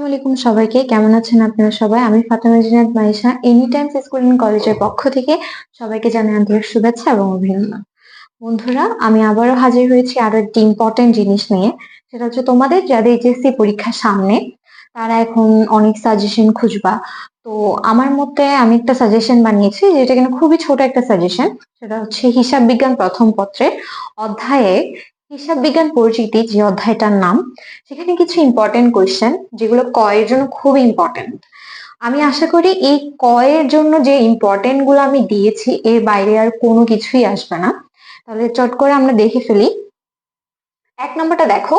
আলাইকুম সবাইকে, কেমন আছেন আপনারা সবাই? আমি Fatema Zinat Maisha, any times school and কলেজের পক্ষ থেকে সবাইকে জানাই আন্তরিক শুভেচ্ছা এবং অভিনন্দন। বন্ধুরা, আমি আবারও হাজির হয়েছি আরো একটি ইম্পর্টেন্ট জিনিস নিয়ে। সেটা হচ্ছে তোমাদের যাদের এইচএসসি পরীক্ষা সামনে, তারা এখন অনেক সাজেশন খুঁজবা। তো আমার মতে আমি একটা সাজেশন বানিয়েছি, যেটা কিনা খুবই ছোট একটা সাজেশন। সেটা হচ্ছে হিসাব বিজ্ঞান প্রথম পত্রের অধ্যায়ে হিসাব বিজ্ঞান পরিচিতি, যে অধ্যায়টার নাম, সেখানে কিছু ইম্পর্টেন্ট কোয়েশ্চেন যেগুলো ক এর জন্য খুব ইম্পর্টেন্ট। আমি আশা করি এই ক এর জন্য যে ইম্পর্টেন্ট গুলো আমি দিয়েছি এর বাইরে আর কোনো কিছুই আসবে না। তাহলে চট করে আমরা দেখে ফেলি। এক নম্বরটা দেখো,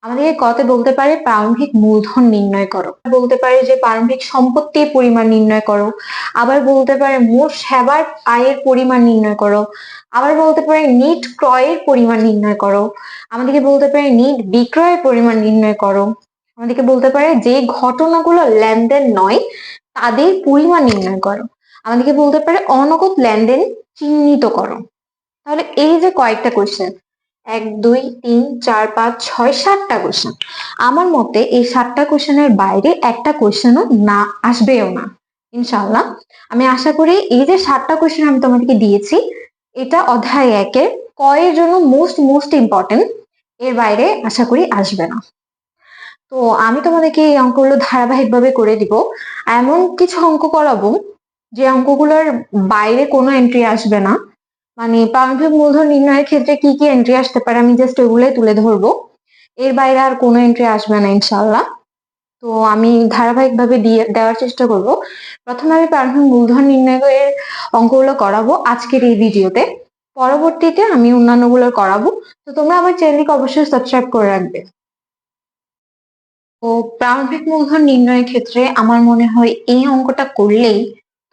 আমাদেরকে কতে বলতে পারে প্রারম্ভিক মূলধন নির্ণয় করো, বলতে পারে যে প্রারম্ভিক সম্পত্তির পরিমাণ নির্ণয় করো, আবার বলতে পারে মোট সেবার আয়ের পরিমাণ নির্ণয় করো, আবার বলতে পারে নিট ক্রয়ের পরিমাণ নির্ণয় করো, আমাদেরকে বলতে পারে নিট বিক্রয়ের পরিমাণ নির্ণয় করো, আমাদেরকে বলতে পারে যে ঘটনাগুলো লেনদেন নয় তাদের পরিমাণ নির্ণয় করো, আমাদেরকে বলতে পারে অনগদ লেনদেন চিহ্নিত করো। তাহলে এই যে কয়েকটা কোয়েশ্চেন, 1 2 3 4 5 6 7টা কোয়েশ্চেন, আমার মতে এই 7টা কোয়েশ্চেনের বাইরে একটা কোয়েশ্চেনও না আসবেও না ইনশাআল্লাহ। আমি আশা করি এই যে 7টা কোয়েশ্চেন আমি তোমাদেরকে দিয়েছি, এটা অধ্যায় 1-এর ক এর জন্য মোস্ট ইম্পর্টেন্ট, এর বাইরে আশা করি আসবে না। তো আমি তোমাদেরকে এই অঙ্কগুলো ধারাবাহিকভাবে করে দিব। এমন কিছু অঙ্ক করাবো যে অঙ্কগুলোর বাইরে কোনো এন্ট্রি আসবে না। মানে প্রারম্ভিক মূলধন নির্ণয়ের ক্ষেত্রে কি কি এন্ট্রি আসতে পারে আমি জাস্ট ওগুলোই তুলে ধরবো, এর বাইরে আর কোনো এন্ট্রি আসবে না ইনশাআল্লাহ। তো আমি ধারাবাহিকভাবে দেওয়ার চেষ্টা করব। প্রথমে আমি প্রারম্ভিক মূলধন নির্ণয়ের অঙ্কগুলো করাবো আজকের এই ভিডিওতে, পরবর্তীতে আমি অন্যান্যগুলো করাবো। তো তোমরা আমার চ্যানেলকে অবশ্যই সাবস্ক্রাইব করে রাখবে। তো প্রারম্ভিক মূলধন নির্ণয়ের ক্ষেত্রে আমার মনে হয় এই অঙ্কটা করলেই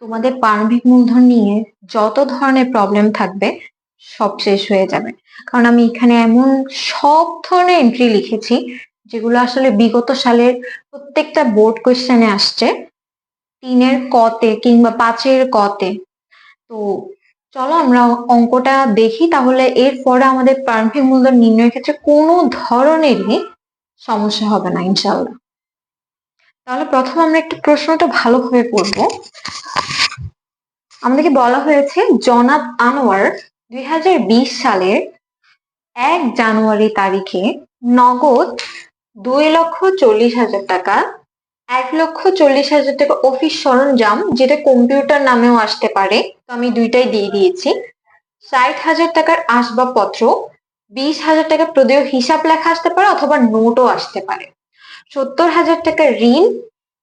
তোমাদের প্রারম্ভিক মূলধন নিয়ে যত ধরনের প্রবলেম থাকবে সব শেষ হয়ে যাবে। কারণ আমি এখানে এমন সব ধরনের এন্ট্রি লিখেছি যেগুলো আসলে বিগত সালের প্রত্যেকটা বোর্ড কোয়েশ্চেনে আসছে, 3-এর কতে কিংবা 5-এর কতে। তো চলো আমরা অঙ্কটা দেখি, তাহলে এরপরে আমাদের প্রারম্ভিক মূলধন নির্ণয়ের ক্ষেত্রে কোনো ধরনেরই সমস্যা হবে না ইনশাল্লাহ। তাহলে প্রথম আমরা একটু প্রশ্নটা ভালোভাবে পড়বো। আমাদেরকে বলা হয়েছে জনাব আনোয়ার 2020 সালের 1 জানুয়ারি তারিখে নগদ 2,40,000 টাকা, 1,40,000 টাকা অফিস সরঞ্জাম, যেটা কম্পিউটার নামেও আসতে পারে, তো আমি দুইটাই দিয়ে দিয়েছি, 60,000 টাকার আসবাবপত্র, 20,000 টাকা প্রদেয় হিসাব লেখা আসতে পারে অথবা নোটও আসতে পারে, 70,000 টাকার ঋণ,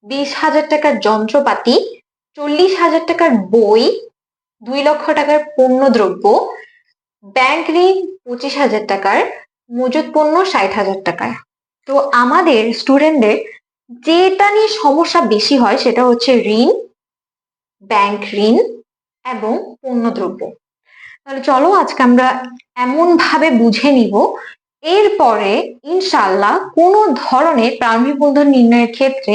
20,000 টাকার যন্ত্রপাতি, 40,000 টাকার বই, 2 লক্ষ টাকার পণ্য দ্রব্য, ব্যাংক ঋণ 25,000 টাকার, মজুত পণ্য 60,000 টাকার। তো আমাদের স্টুডেন্টদের যেটা নিয়ে সমস্যা বেশি হয় সেটা হচ্ছে ঋণ, ব্যাংক ঋণ এবং পণ্য দ্রব্য। তাহলে চলো আজকে আমরা এমন ভাবে বুঝে নিব, এরপরে ইনশাআল্লাহ কোনো ধরনের প্রারম্ভিক মূলধন নির্ণয়ের ক্ষেত্রে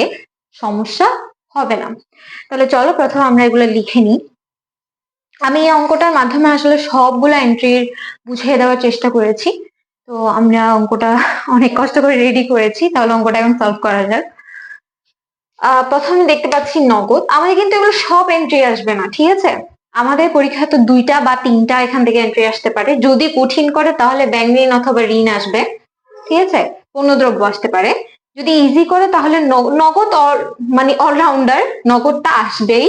সমস্যা হবে না। তাহলে চলো প্রথম আমরা এগুলো লিখে নিই। আমি এই অঙ্কটার মাধ্যমে আসলে সবগুলো এন্ট্রির বুঝিয়ে দেওয়ার চেষ্টা করেছি। তো আমরা অঙ্কটা অনেক কষ্ট করে রেডি করেছি, তাহলে অঙ্কটা এখন সলভ করা যাক। প্রথমে দেখতে পাচ্ছি নগদ, আমাদের কিন্তু এগুলো সব এন্ট্রি আসবে না, ঠিক আছে? আমাদের পরীক্ষা তো 2টা বা 3টা এখান থেকে এন্ট্রি আসতে পারে, যদি কঠিন করে তাহলে ব্যাংক ঋণ অথবা ঋণ আসবে, ঠিক আছে? পণ্যদ্রব্য আসতে পারে। যদি ইজি করে তাহলে নগদ মানে অলরাউন্ডার, নগদটা আসবেই।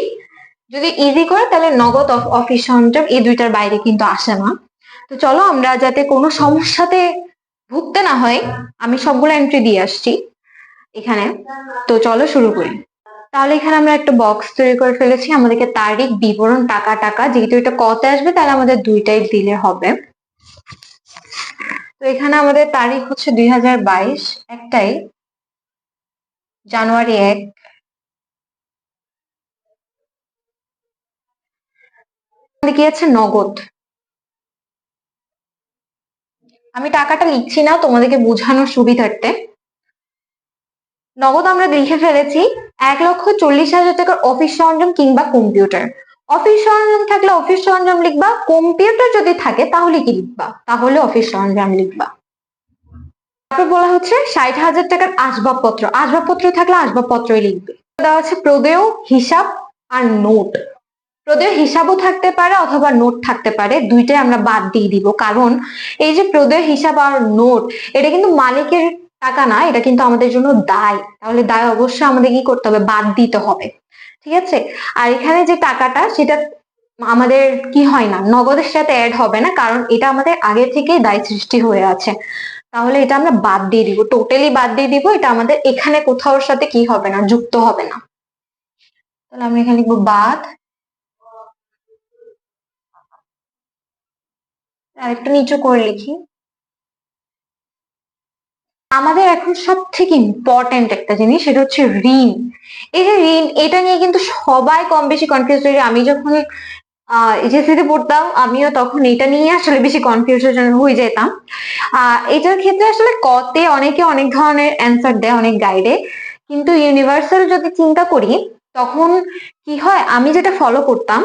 যদি ইজি করে তাহলে নগদ অফিস সরঞ্জাম, এই দুইটার বাইরে কিন্তু আসে না। তো চলো আমরা যাতে কোনো সমস্যাতে ভুগতে না হয়, আমি সবগুলো এন্ট্রি দিয়ে আসছি এখানে। তো চলো শুরু করি। তাহলে এখানে আমরা একটা বক্স তৈরি করে ফেলেছি, আমাদেরকে তারিখ, বিবরণ, টাকা টাকা, যেহেতু এটা কতে আসবে তাহলে আমাদের দুইটাই দিলে হবে। তো এখানে আমাদের তারিখ হচ্ছে 2022, একটাই, জানুয়ারি 1। কি আছে? নগদ। আমি টাকাটা লিখছি না তোমাদেরকে বোঝানোর সুবিধার্থে। নগদ আমরা লিখে ফেলেছি 1,40,000 টাকার অফিস সরঞ্জাম কিংবা কম্পিউটার। অফিস সরঞ্জাম থাকলে অফিস সরঞ্জাম লিখবা, কম্পিউটার যদি থাকে তাহলে কি লিখবা? তাহলে অফিস সরঞ্জাম লিখবা। তারপর বলা হচ্ছে 60,000 টাকার আসবাবপত্র, আসবাবপত্র থাকলে আসবাবপত্রই লিখবে। দেওয়া আছে প্রদেয়, হিসাব আর নোট। প্রদেয় হিসাবও থাকতে পারে অথবা নোট থাকতে পারে, দুইটাই আমরা বাদ দিয়ে দিব, কারণ এই যে প্রদেয় হিসাব আর নোট এটা কিন্তু মালিকের টাকা না, এটা কিন্তু আমাদের জন্য দায়। তাহলে দায় অবশ্যই আমাদের কি করতে হবে, বাদ দিতে হবে। ঠিক আছে, আর এখানে যে টাকাটা সেটা আমাদের কি হয় না, নগদের সাথে অ্যাড হবে না, কারণ এটা আমাদের আগে থেকেই দায় সৃষ্টি হয়ে আছে। তাহলে এটা আমরা বাদ দিয়ে দিব, টোটালি বাদ দিয়ে দিব, এটা আমাদের এখানে কোথাও সাথে কি হবে না, যুক্ত হবে না। তাহলে আমরা এখানে লিখবো বাদ। আর একটু নিচু করে লিখি। আমাদের এখন সব থেকে ইম্পর্টেন্ট একটা জিনিস, সেটা হচ্ছে ঋণ। এই যে ঋণ, এটা নিয়ে কিন্তু সবাই কম বেশি কনফিউজ হয়ে, আমি যখন এইচএসসি তে পড়তাম আমিও তখন এটা নিয়ে আসলে বেশি কনফিউশন হয়ে যেতাম। এটার ক্ষেত্রে আসলে কতে অনেকে অনেক ধরনের অ্যান্সার দেয় অনেক গাইডে, কিন্তু ইউনিভার্সাল যদি চিন্তা করি তখন কি হয়, আমি যেটা ফলো করতাম,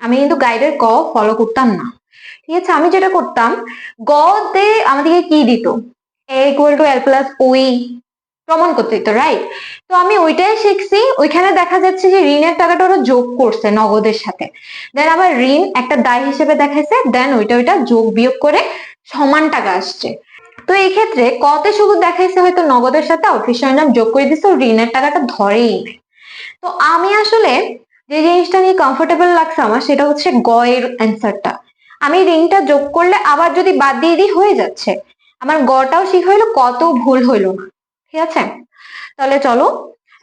আমি কিন্তু গাইডের ক ফলো করতাম না। ঠিক আছে, আমি যেটা করতাম, গ তে আমাদেরকে কি দিত, a equal to l plus ওই প্রমাণ করতে দিত, রাইট? তো আমি ওইটাই শিখছি, ওইখানে দেখা যাচ্ছে যে ঋণের টাকাটা ওরা যোগ করছে নগদের সাথে, দেন আবার ঋণ একটা দায় হিসেবে দেখাইছে, দেন ওইটা যোগ বিয়োগ করে সমান টাকা আসছে। তো এই ক্ষেত্রে কতে শুধু দেখাইছে হয়তো নগদের সাথে অফিস সরঞ্জাম যোগ করে দিচ্ছে, ঋণের টাকাটা ধরেই নেই। তো আমি আসলে যে জিনিসটা নিয়ে কমফোর্টেবল লাগছে আমার, সেটা হচ্ছে গ এর অ্যান্সারটা। আমি ঋণটা যোগ করলে আবার যদি বাদ দিয়ে দিই হয়ে যাচ্ছে, আমার গটাও ঠিক হইলো, কত ভুল হইলো না। ঠিক আছে, তাহলে চলো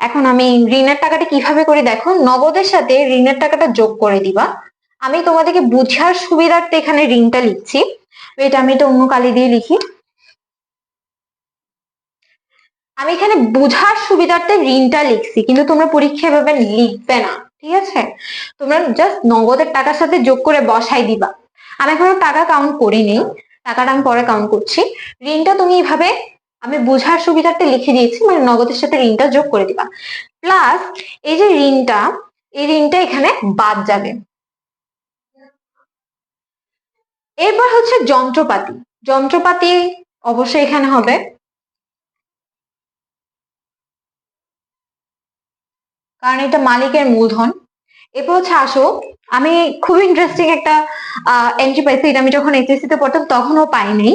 এখন আমি ঋণের টাকাটা কিভাবে করি দেখো। নগদের সাথে ঋণের টাকাটা যোগ করে দিবা। আমি তোমাদেরকে বুঝার সুবিধার্থে এখানে ঋণটা লিখছি, এটা আমি তো অন্য কালি দিয়ে লিখি। আমি এখানে বুঝার সুবিধার্থে ঋণটা লিখছি, কিন্তু তোমরা পরীক্ষা এভাবে লিখবে না। ঠিক আছে, তোমরা জাস্ট নগদের টাকার সাথে যোগ করে বসাই দিবা। আমি এখনো টাকা কাউন্ট করিনি, টাকাটা আমি পরে কাউন্ট করছি। ঋণটা তুমি এইভাবে আমি বুঝার সুবিধার্থে লিখে দিয়েছি, মানে নগদের সাথে ঋণটা যোগ করে দিবা। প্লাস এই যে ঋণটা, এই ঋণটা এখানে বাদ যাবে। এরপর হচ্ছে যন্ত্রপাতি, যন্ত্রপাতি অবশ্যই এখানে হবে, কারণ এটা মালিকের মূলধন। এরপর হচ্ছে আসো, আমি খুব ইন্টারেস্টিং একটা এন্ট্রি পাইছি, এটা আমি যখন এইচএসসি তে পড়তাম তখনও পাইনি।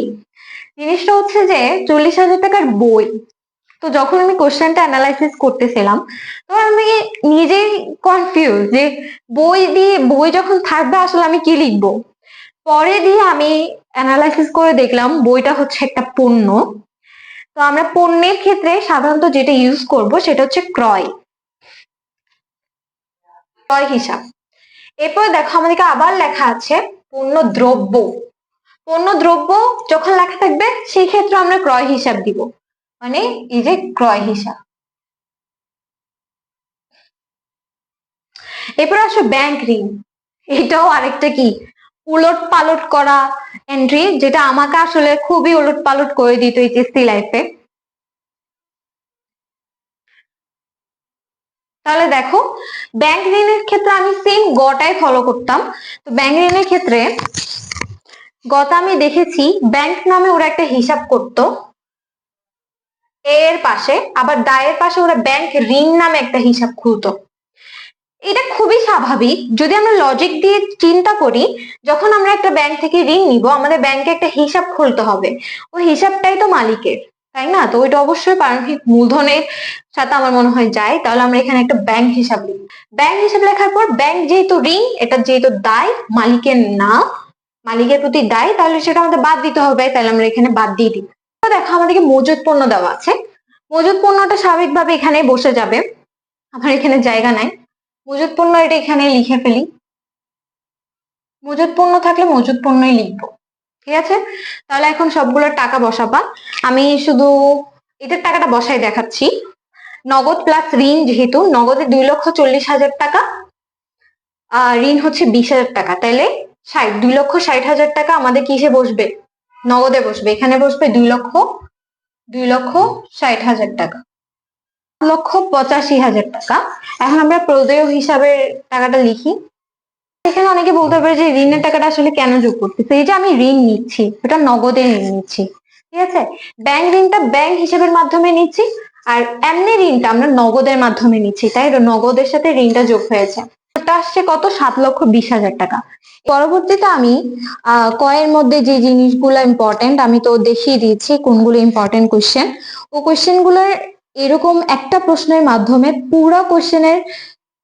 জিনিসটা হচ্ছে যে 40,000 টাকার বই। তো যখন আমি কোশ্চেনটা অ্যানালাইসিস করতেছিলাম, তখন আমি নিজেই কনফিউজ যে বই যখন থাকবে আসলে আমি কি লিখবো। পরে দিয়ে আমি অ্যানালাইসিস করে দেখলাম বইটা হচ্ছে একটা পণ্য। তো আমরা পণ্যের ক্ষেত্রে সাধারণত যেটা ইউজ করব সেটা হচ্ছে ক্রয়, ক্রয় হিসাব। এরপর দেখো আমাদেরকে আবার লেখা আছে পণ্য দ্রব্য। পণ্য দ্রব্য যখন লেখা থাকবে সেই ক্ষেত্রে আমরা ক্রয় হিসাব দিব, মানে এই যে ক্রয় হিসাব। এরপর আসো ব্যাংক ঋণ। এটাও আরেকটা কি উলট পালট করা এন্ট্রি, যেটা আমাকে আসলে খুবই উলট পালট করে দিত এইচএসসি লাইফে। তাহলে দেখো ব্যাংক ঋণের ক্ষেত্রে আমি সেম গটাই ফলো করতাম। তো ব্যাংক ঋণের ক্ষেত্রে গত আমি দেখেছি ব্যাংক নামে ওরা একটা হিসাব করতো, এর পাশে আবার দায়ের পাশে ওরা ব্যাংক ঋণ নামে একটা হিসাব খুলতো। এটা খুবই স্বাভাবিক, যদি আমরা লজিক দিয়ে চিন্তা করি, যখন আমরা একটা ব্যাংক থেকে ঋণ নিব আমাদের ব্যাংকে একটা হিসাব খুলতে হবে, ওই হিসাবটাই তো মালিকের, তাই না? তো ওইটা অবশ্যই প্রারম্ভিক মূলধনের সাথে আমার মনে হয় যায়। তাহলে আমরা এখানে একটা ব্যাংক হিসাব লিখব। ব্যাংক হিসাব লেখার পর ব্যাংক যেহেতু ঋণ, এটা যেহেতু দায় মালিকের না, মালিকের প্রতি দায়, তাহলে সেটা আমাদের বাদ দিতে হবে, তাহলে আমরা এখানে বাদ দিয়ে দিই। তো দেখো আমাদেরকে মজুদ পণ্য দেওয়া আছে, মজুদ পণ্যটা স্বাভাবিকভাবে এখানে বসে যাবে, আমার এখানে জায়গা নাই। মজুদ পণ্য এটা এখানে লিখে ফেলি, মজুদ পণ্য থাকলে মজুদ পণ্যই লিখবো। ঠিক আছে, তাহলে এখন সবগুলোর টাকা বসাবা। আমি শুধু এটার টাকাটা বসাই দেখাচ্ছি। নগদ প্লাস ঋণ, যেহেতু নগদে 2,40,000 টাকা, ঋণ হচ্ছে 20,000 টাকা, তাইলে 2,60,000 টাকা আমাদের কিসে বসবে, নগদে বসবে। এখানে বসবে 2,60,000 টাকা, 2,85,000 টাকা। এখন আমরা প্রদেয় হিসাবে টাকাটা লিখি। এখানে অনেকে বলতে পারে যে ঋণের টাকাটা আসলে কেন যোগ করতেছে, এই যে আমি ঋণ নিচ্ছি, এটা নগদে ঋণ নিচ্ছি, ঠিক আছে। ব্যাংক ঋণটা ব্যাংক হিসেবের মাধ্যমে নিচ্ছি, আর এমনি ঋণটা আমরা নগদের মাধ্যমে নিচ্ছি, তাই নগদের সাথে ঋণটা যোগ হয়েছে। ওটা আসছে কত, 7,20,000 টাকা। পরবর্তীতে আমি কয়ের মধ্যে যে জিনিসগুলো ইম্পর্টেন্ট আমি তো দেখিয়ে দিয়েছি কোনগুলো ইম্পর্টেন্ট কোশ্চেন। ও কোশ্চেন গুলোর এরকম একটা প্রশ্নের মাধ্যমে পুরো কোশ্চেনের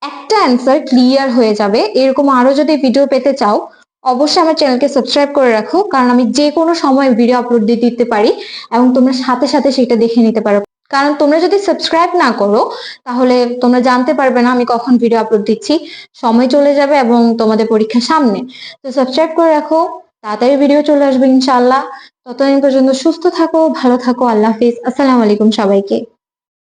একটা অ্যান্সার ক্লিয়ার হয়ে যাবে। এরকম আরো যদি ভিডিও পেতে চাও অবশ্যই আমার চ্যানেলকে সাবস্ক্রাইব করে রাখো, কারণ আমি যে কোনো সময় ভিডিও আপলোড দিয়ে দিতে পারি এবং তোমরা সাথে সাথে সেটা দেখে নিতে পারো। কারণ তোমরা যদি সাবস্ক্রাইব না করো তাহলে তোমরা জানতে পারবে না আমি কখন ভিডিও আপলোড দিচ্ছি, সময় চলে যাবে এবং তোমাদের পরীক্ষা সামনে। তো সাবস্ক্রাইব করে রাখো, তাড়াতাড়ি ভিডিও চলে আসবে ইনশাআল্লাহ। ততদিন পর্যন্ত সুস্থ থাকো, ভালো থাকো, আল্লাহ হাফিজ, আসসালামু আলাইকুম সবাইকে।